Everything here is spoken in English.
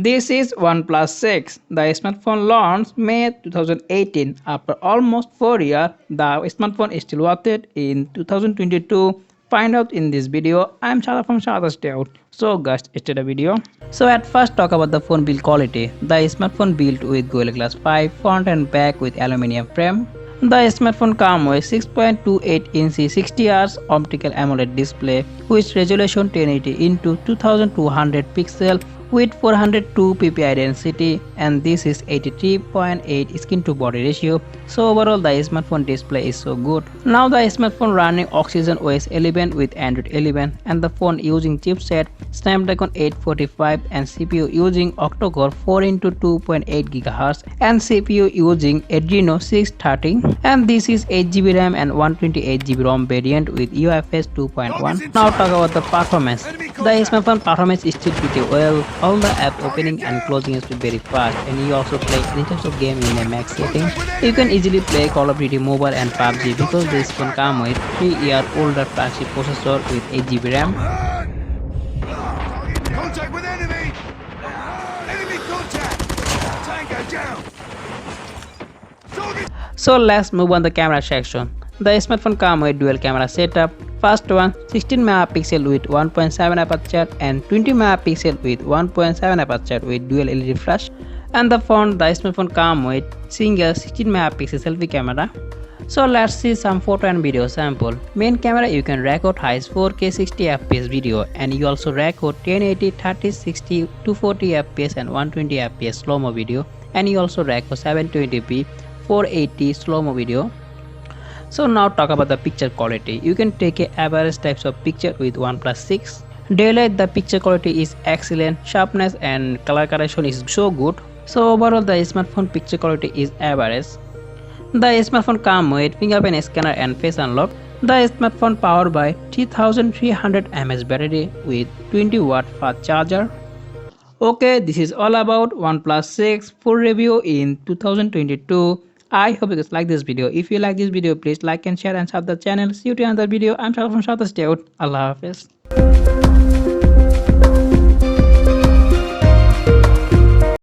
This is OnePlus 6. The smartphone launched May 2018. After almost 4 years, the smartphone is still worth it in 2022. Find out in this video. I'm Shada from SHADAT'S Dayout. So guys, start the video. So at first talk about the phone build quality. The smartphone built with Gorilla Glass 5 front and back with aluminium frame. The smartphone comes with 6.28-inch 60Hz optical AMOLED display with resolution 1080 into 2200 pixel with 402 ppi density, and this is 83.8 skin to body ratio. So overall the smartphone display is so good. Now the smartphone running Oxygen OS 11 with Android 11, and the phone using chipset Snapdragon 845 and CPU using octa-core 4x2.8 GHz and CPU using Adreno 630, and this is 8GB RAM and 128GB ROM variant with UFS 2.1. Now talk about the performance. The smartphone performance is still pretty well. All the app opening and closing is very fast, and you also play any types of game in a max setting. You can easily play Call of Duty Mobile and PUBG because this phone comes with 3-year-older flagship processor with 8GB RAM. Contact with enemy! Enemy contact! Tango down! So let's move on the camera section. The smartphone comes with dual camera setup. First one 16 megapixel with 1.7 aperture and 20 megapixel with 1.7 aperture with dual LED flash. And the smartphone comes with single 16 megapixel selfie camera. So let's see some photo and video sample. Main camera, you can record highest 4K 60 fps video, and you also record 1080, 30, 60, 240 fps and 120 fps slow-mo video, and you also record 720p 480 slow-mo video. So now talk about the picture quality. You can take a average types of picture with OnePlus 6. Daylight, the picture quality is excellent. Sharpness and color correction is so good. So overall the smartphone picture quality is average. The smartphone comes with fingerprint scanner and face unlock. The smartphone powered by 3300 mAh battery with 20 watt fast charger. Okay, this is all about OnePlus 6 full review in 2022. I hope you guys like this video. If you like this video, please like and share and subscribe the channel. See you in another video. I'm Shah from SHADAT'S. Allah Hafiz.